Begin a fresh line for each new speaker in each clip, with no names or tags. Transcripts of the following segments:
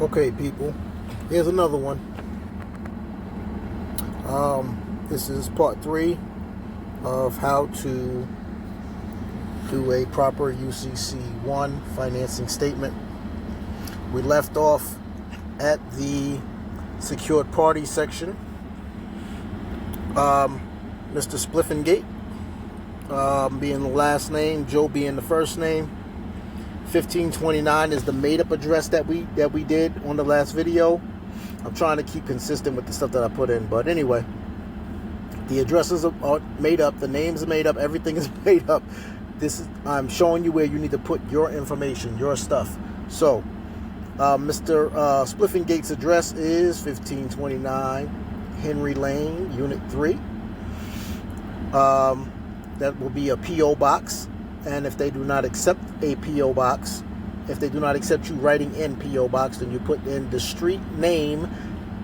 Okay, people, here's another one. This is part 3 of how to do a proper UCC-1 financing statement. We left off at the secured party section. Mr. Spliffingate being the last name, Joe being the first name. 1529 is the made-up address that we did on the last video. I'm trying to keep consistent with the stuff that I put in, but anyway, the addresses are made up, the names are made up, everything is made up. I'm showing you where you need to put your information, your stuff. So, Mr. Spliffingate's address is 1529 Henry Lane, Unit 3. That will be a P.O. box. And if they do not accept a P.O. box, if they do not accept you writing in P.O. box, then you put in the street name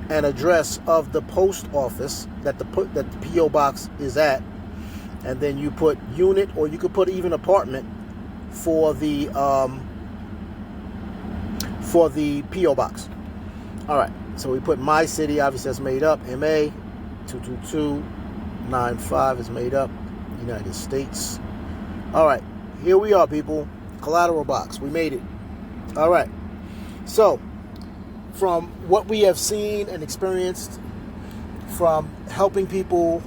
and address of the post office that the P.O. box is at, and then you put unit, or you could put even apartment for the P.O. box. All right, so we put my city, obviously that's made up. MA 22295 is made up. United States. All right, here we are, people. Collateral box. We made it. All right. So, from what we have seen and experienced from helping people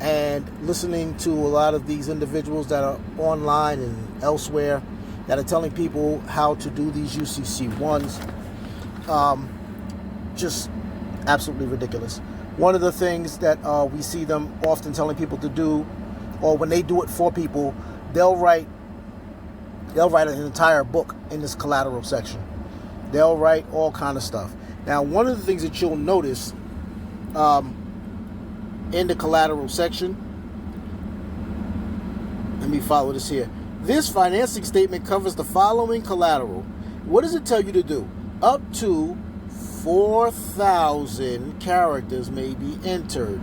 and listening to a lot of these individuals that are online and elsewhere that are telling people how to do these UCC-1s, just absolutely ridiculous. One of the things that we see them often telling people to do, or when they do it for people, they'll write an entire book in this collateral section. They'll write all kind of stuff. Now, one of the things that you'll notice in the collateral section, let me follow this here. This financing statement covers the following collateral. What does it tell you to do? Up to 4,000 characters may be entered.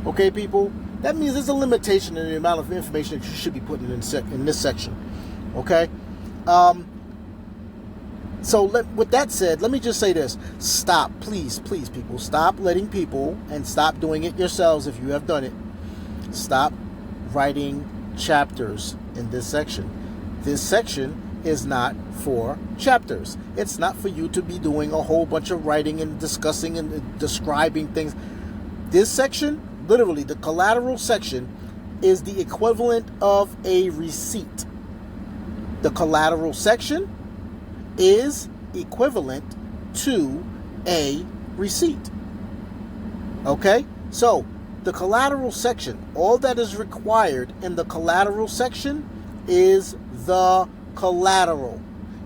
Okay, people? That means there's a limitation in the amount of information that you should be putting in this section. Okay? So with that said, let me just say this. Stop, please, people. Stop letting people, and stop doing it yourselves if you have done it. Stop writing chapters in this section. This section is not for chapters. It's not for you to be doing a whole bunch of writing and discussing and describing things. This section, literally, the collateral section, is the equivalent of a receipt. The collateral section is equivalent to a receipt. Okay? So, the collateral section, all that is required in the collateral section is the collateral.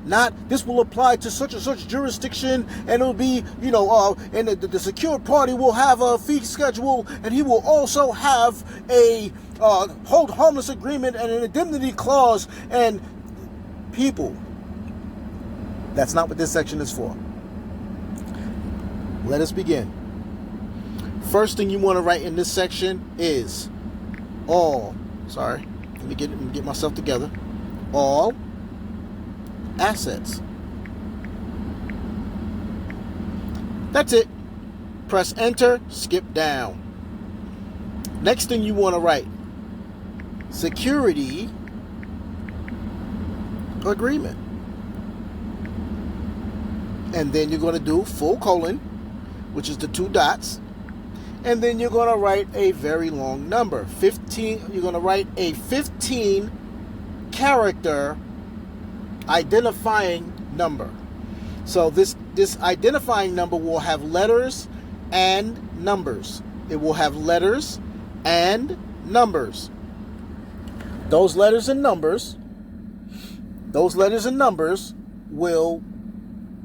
Not, this will apply to such and such jurisdiction, and it'll be, and the secured party will have a fee schedule, and he will also have a hold harmless agreement and an indemnity clause. And people, that's not what this section is for. Let us begin. First thing you want to write in this section is all, let me get myself together. All assets. That's it. Press enter, skip down. Next thing you want to write, security agreement. And then you're going to do full colon, which is the 2 dots. And then you're going to write a very long number. 15. You're going to write a 15 character identifying number. So this identifying number will have letters and numbers. It will have letters and numbers. Those letters and numbers will,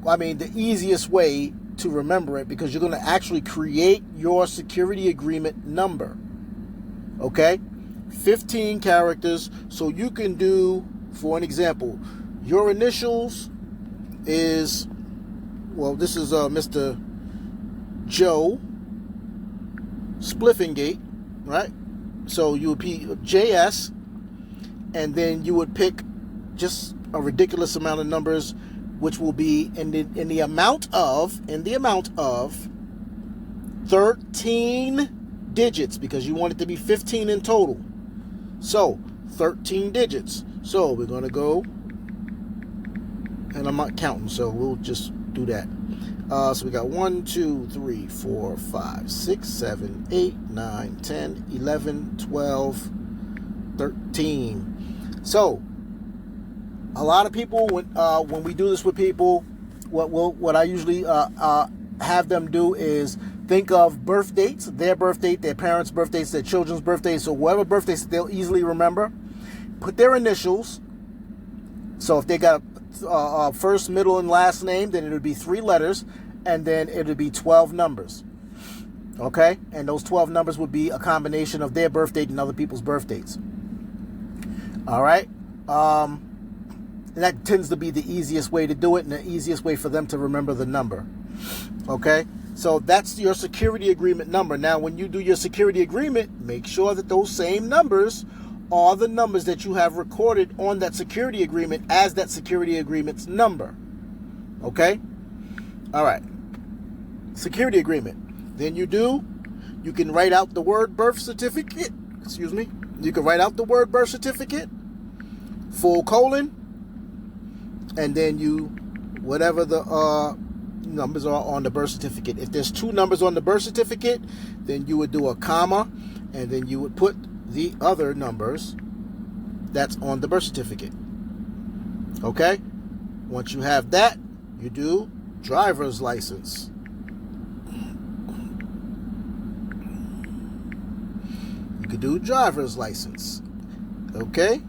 the easiest way to remember it, because you're going to actually create your security agreement number. Okay? 15 characters. So you can do, for an example, your initials is, this is Mr. Joe Spliffingate, right? So you would be JS, and then you would pick just a ridiculous amount of numbers, which will be in the amount of 13 digits, because you want it to be 15 in total. So 13 digits. So we're going to go, and I'm not counting, so we'll just do that. So we got 1, 2, 3, 4, 5, 6, 7, 8, 9, 10, 11, 12, 13. So a lot of people, when we do this with people, what I usually have them do is think of birth dates, their birth date, their parents' birthdays, their children's birthdays, so whatever birthdays they'll easily remember. Put their initials. So if they got first, middle, and last name, then it would be 3 letters, and then it would be 12 numbers. Okay? And those 12 numbers would be a combination of their birth date and other people's birth dates. All right? And that tends to be the easiest way to do it and the easiest way for them to remember the number. Okay? So that's your security agreement number. Now, when you do your security agreement, make sure that those same numbers are the numbers that you have recorded on that security agreement as that security agreement's number. Okay? All right. Security agreement. Then you can write out the word birth certificate. Excuse me. You can write out the word birth certificate, full colon, and then whatever the numbers are on the birth certificate. If there's 2 numbers on the birth certificate, then you would do a comma, and then you would put the other numbers that's on the birth certificate. Okay? Once you have that, you do driver's license. You could do driver's license. Okay?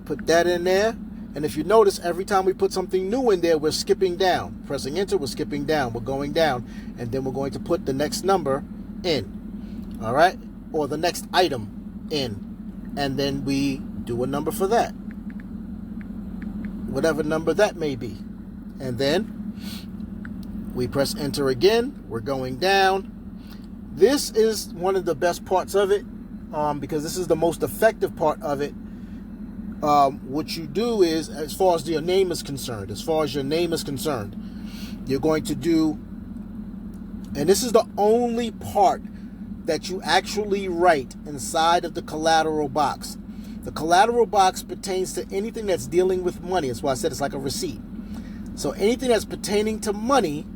Put that in there. And if you notice, every time we put something new in there, we're skipping down. Pressing enter, we're skipping down. We're going down. And then we're going to put the next number in. All right? Or the next item in. And then we do a number for that. Whatever number that may be. And then we press enter again. We're going down. This is one of the best parts of it, because this is the most effective part of it. What you do is, as far as your name is concerned, you're going to do, and this is the only part that you actually write inside of the collateral box. The collateral box pertains to anything that's dealing with money. That's why I said it's like a receipt. So anything that's pertaining to money,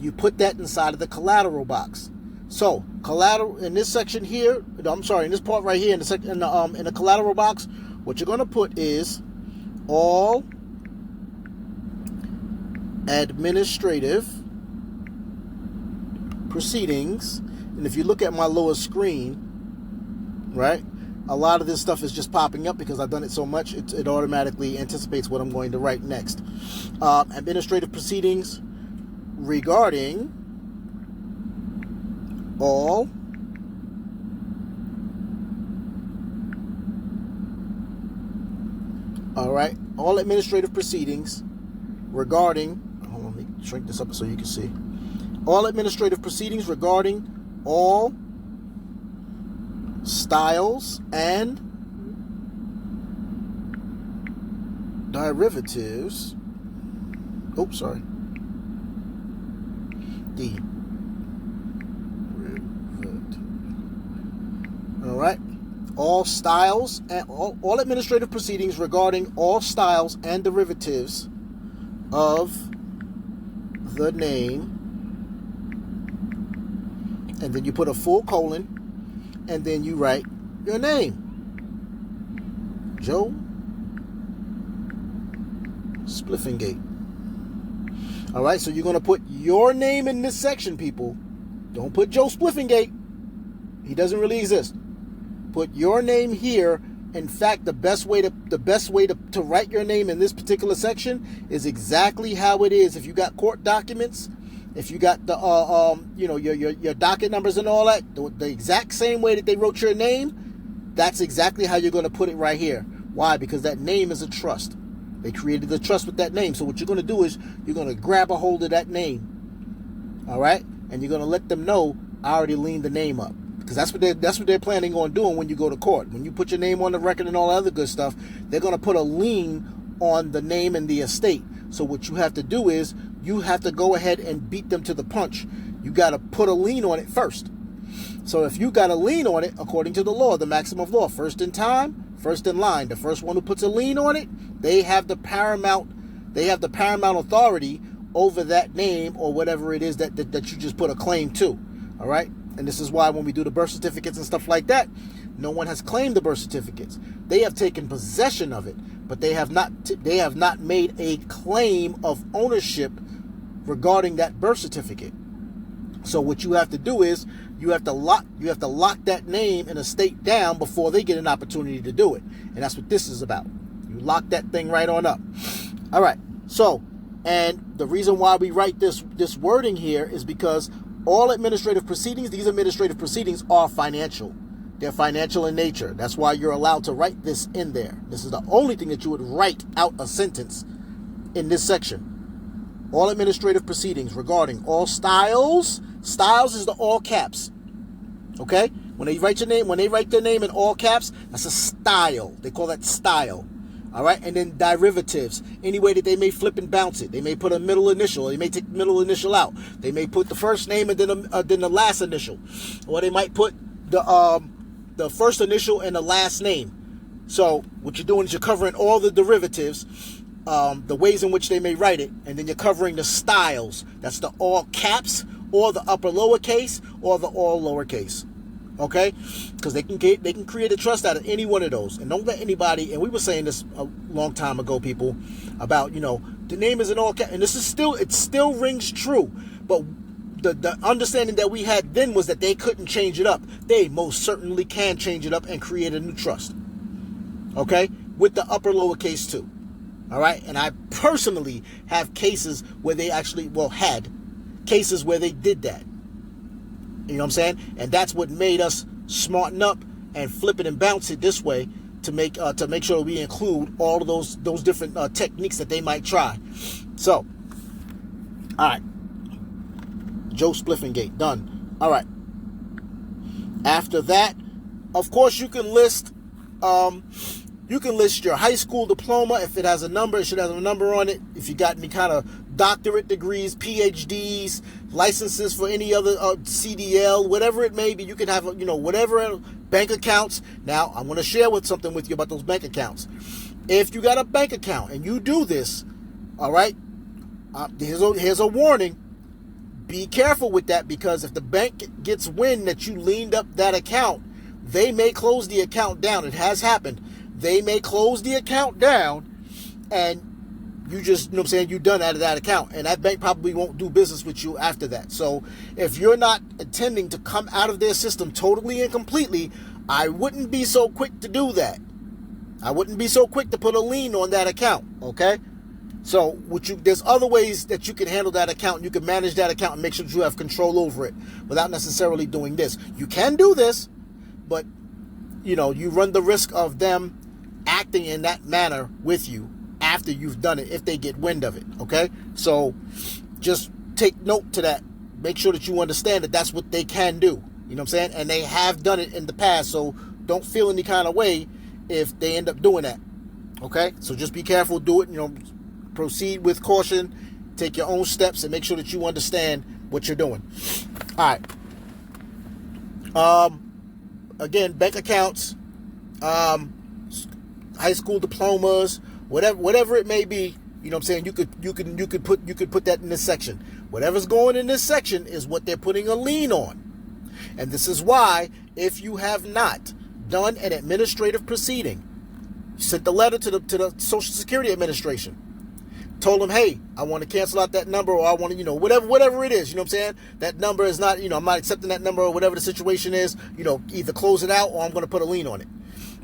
you put that inside of the collateral box. So collateral in this section here, in this part right here in the collateral box, what you're going to put is all administrative proceedings. And if you look at my lower screen, right, a lot of this stuff is just popping up because I've done it so much, it automatically anticipates what I'm going to write next. Administrative proceedings regarding all administrative proceedings regarding, hold on, let me shrink this up so you can see. All administrative proceedings regarding all styles and derivatives. Oops, sorry. All right. All styles and all administrative proceedings regarding all styles and derivatives of the name, and then you put a full colon, and then you write your name, Joe Spliffingate. All right, so you're going to put your name in this section, people. Don't put Joe Spliffingate. He doesn't really exist. Put your name here. In fact, the best way to write your name in this particular section is exactly how it is. If you got court documents, if you got the your docket numbers and all that, the exact same way that they wrote your name, that's exactly how you're going to put it right here. Why? Because that name is a trust. They created the trust with that name. So what you're going to do is you're going to grab a hold of that name. All right? And you're going to let them know I already leaned the name up. Because that's what they're planning on doing when you go to court. When you put your name on the record and all that other good stuff, they're going to put a lien on the name and the estate. So what you have to do is you have to go ahead and beat them to the punch. You got to put a lien on it first. So if you got a lien on it, according to the law, the maxim of law, first in time, first in line, the first one who puts a lien on it, they have the paramount authority over that name or whatever it is that you just put a claim to. All right? And this is why when we do the birth certificates and stuff like that, no one has claimed the birth certificates. They have taken possession of it, but they have not made a claim of ownership regarding that birth certificate. So what you have to do is you have to lock that name and estate down before they get an opportunity to do it. And that's what this is about. You lock that thing right on up. All right. So, and the reason why we write this wording here is because all administrative proceedings, these administrative proceedings are financial. They're financial in nature. That's why you're allowed to write this in there. This is the only thing that you would write out a sentence in this section. All administrative proceedings regarding all styles. Styles is the all caps. Okay? When they write their name in all caps, that's a style. They call that style. All right? And then derivatives. Any way that they may flip and bounce it. They may put a middle initial. They may take the middle initial out. They may put the first name and then the last initial. Or they might put the first initial and the last name. So what you're doing is you're covering all the derivatives, the ways in which they may write it, and then you're covering the styles. That's the all caps, or the upper lowercase, or the all lowercase. Okay? Because they can create a trust out of any one of those. And don't let anybody, and we were saying this a long time ago, people, about, the name is an all cap, and it still rings true. But the understanding that we had then was that they couldn't change it up. They most certainly can change it up and create a new trust. Okay? With the upper lowercase too. All right? And I personally have cases where they actually, had cases where they did that. You know what I'm saying? And that's what made us smarten up and flip it and bounce it this way to make sure we include all of those different techniques that they might try. So, all right. Joe Spliffingate, done. All right. After that, of course, you can list your high school diploma. If it has a number, it should have a number on it. If you got any kind of doctorate degrees, PhDs, licenses for any other CDL, whatever it may be, you can have, whatever bank accounts. Now, I'm going to share something with you about those bank accounts. If you got a bank account and you do this, all right, here's a warning. Be careful with that, because if the bank gets wind that you leaned up that account, they may close the account down. It has happened. They may close the account down, and you just, you're done out of that account. And that bank probably won't do business with you after that. So if you're not intending to come out of their system totally and completely, I wouldn't be so quick to do that. I wouldn't be so quick to put a lien on that account, okay? So there's other ways that you can handle that account. You can manage that account and make sure that you have control over it without necessarily doing this. You can do this, but, you run the risk of them acting in that manner with you after you've done it, if they get wind of it, okay? So just take note to that. Make sure that you understand that that's what they can do, you know what I'm saying? And they have done it in the past, so don't feel any kind of way if they end up doing that, okay? So just be careful, do it, proceed with caution, take your own steps, and make sure that you understand what you're doing. All right. Again, bank accounts, high school diplomas, whatever it may be, you know what I'm saying? You could put that in this section. Whatever's going in this section is what they're putting a lien on. And this is why, if you have not done an administrative proceeding, you sent the letter to the Social Security Administration, told them, hey, I want to cancel out that number, or I want to, whatever it is, you know what I'm saying? That number is not, I'm not accepting that number, or whatever the situation is, either close it out or I'm going to put a lien on it.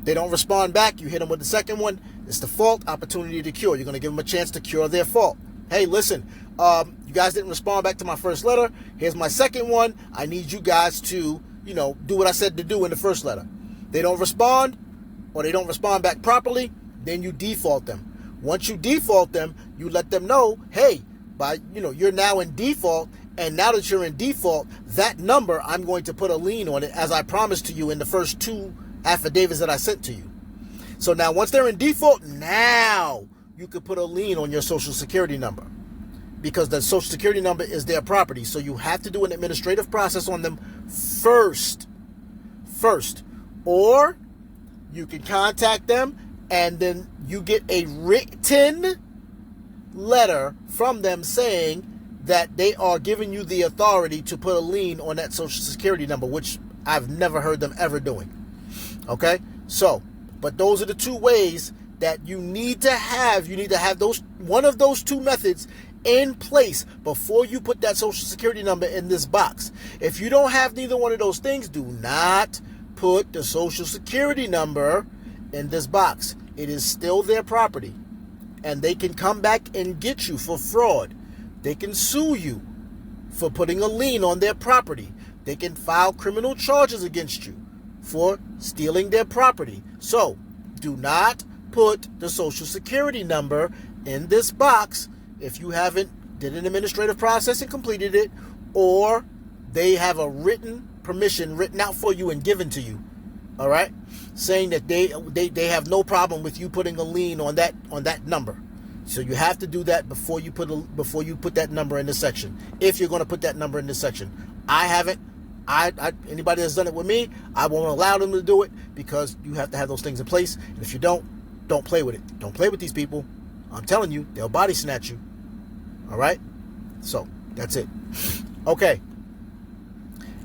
They don't respond back. You hit them with the second one. It's the fault, opportunity to cure. You're going to give them a chance to cure their fault. Hey, listen, you guys didn't respond back to my first letter. Here's my second one. I need you guys to, do what I said to do in the first letter. They don't respond, or they don't respond back properly, then you default them. Once you default them, you let them know, hey, you're now in default, and now that you're in default, that number, I'm going to put a lien on it, as I promised to you in the first 2 affidavits that I sent to you. So now once they're in default, now you could put a lien on your social security number, because the social security number is their property. So you have to do an administrative process on them first. Or you can contact them and then you get a written letter from them saying that they are giving you the authority to put a lien on that social security number, which I've never heard them ever doing. Okay? So, but those are the two ways that you need to have those, one of those two methods in place before you put that social security number in this box. If you don't have neither one of those things, do not put the social security number in this box. It is still their property, and they can come back and get you for fraud. They can sue you for putting a lien on their property. They can file criminal charges against you for stealing their property. So, do not put the social security number in this box if you haven't did an administrative process and completed it, or they have a written permission written out for you and given to you, all right, saying that they have no problem with you putting a lien on that number. So you have to do that before you put that number in this section. If you're going to put that number in this section, I haven't. Anybody that's done it with me, I won't allow them to do it, because you have to have those things in place. And if you don't play with it. Don't play with these people. I'm telling you, they'll body snatch you. All right? So, that's it. Okay.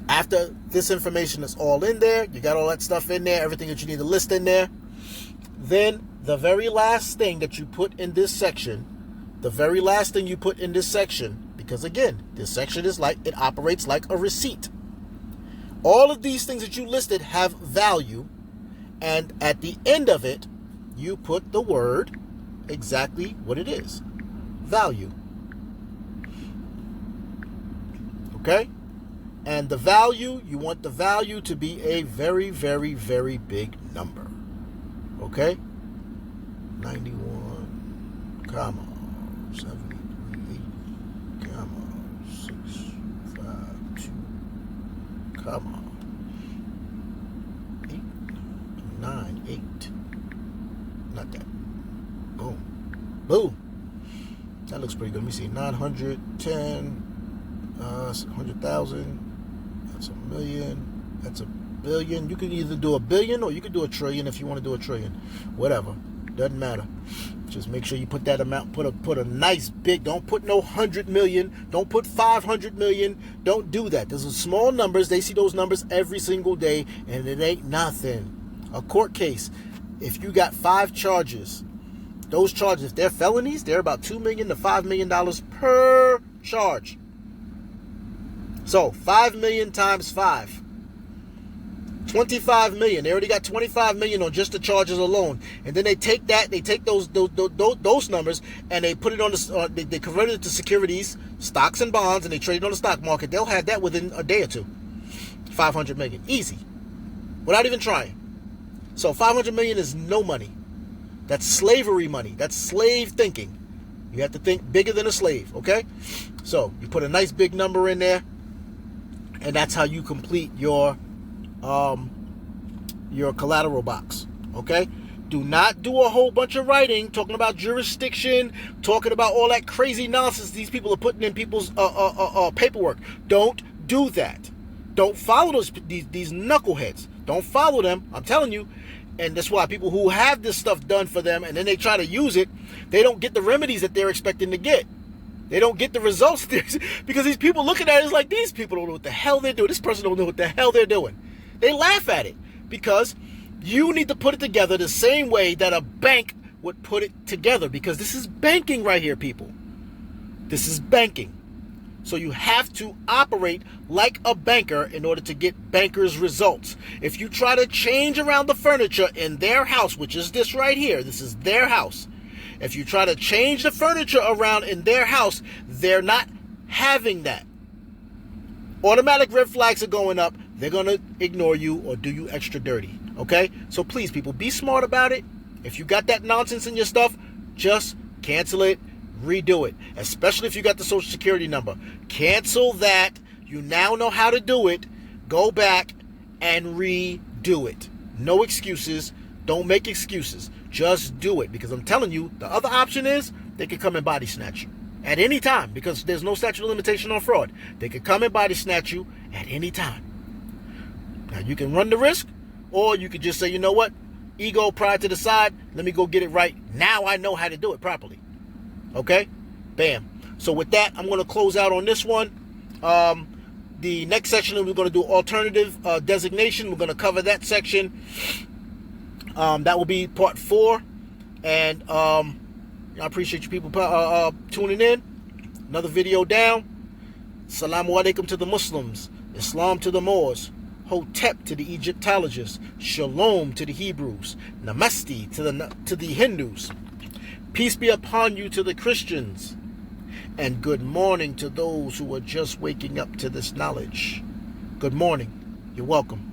After this information is all in there, you got all that stuff in there, everything that you need to list in there, then the very last thing that you put in this section, because again, this section is like, it operates like a receipt. All of these things that you listed have value, and at the end of it, you put the word exactly what it is. Value. Okay? And the value, you want the value to be a very, very, very big number. Okay? 91, comma, 73, 80, comma, 652, comma, 8, 9, 8. Not that. Boom. Boom. That looks pretty good. Let me see. 910, 100,000. That's a million. That's a billion. You can either do a billion or you can do a trillion if you want to do a trillion. Whatever. Doesn't matter. Just make sure you put that amount. Put a nice big. Don't put no 100 million. Don't put 500 million. Don't do that. Those are small numbers. They see those numbers every single day, and it ain't nothing. A court case. If you got 5 charges, those charges, if they're felonies, they're about $2 million to $5 million per charge. So 5 million times 5, 25 million. They already got 25 million on just the charges alone, and then they take that, they take those numbers, and they put it on the, they convert it to securities, stocks and bonds, and they trade it on the stock market. They'll have that within a day or two. 500 million, easy, without even trying. So 500 million is no money. That's slavery money. That's slave thinking. You have to think bigger than a slave, okay? So you put a nice big number in there, and that's how you complete your collateral box, okay? Do not do a whole bunch of writing talking about jurisdiction, talking about all that crazy nonsense these people are putting in people's paperwork. Don't do that. Don't follow these knuckleheads. Don't follow them. I'm telling you. And that's why people who have this stuff done for them and then they try to use it, they don't get the remedies that they're expecting to get. They don't get the results because these people looking at it is like, these people don't know what the hell they're doing. This person don't know what the hell they're doing. They laugh at it because you need to put it together the same way that a bank would put it together, because this is banking right here, people. This is banking. So you have to operate like a banker in order to get bankers' results. If you try to change around the furniture in their house, which is this right here, this is their house. If you try to change the furniture around in their house, they're not having that. Automatic red flags are going up. They're going to ignore you or do you extra dirty. Okay? So please, people, be smart about it. If you got that nonsense in your stuff, just cancel it. Redo it, especially if you got the social security number. Cancel that. You now know how to do it. Go back and redo it. No excuses. Don't make excuses. Just do it, because I'm telling you, the other option is they could come and body snatch you at any time, because there's no statute of limitation on fraud. They could come and body snatch you at any time. Now, you can run the risk, or you could just say, you know what, ego, pride to the side, let me go get it right. Now I know how to do it properly. Okay? Bam. So with that, I'm going to close out on this one. The next section, we're going to do alternative designation. We're going to cover that section. That will be part 4. And I appreciate you people tuning in. Another video down. Assalamu alaikum to the Muslims. Islam to the Moors. Hotep to the Egyptologists. Shalom to the Hebrews. Namaste to the Hindus. Peace be upon you to the Christians. And good morning to those who are just waking up to this knowledge. Good morning. You're welcome.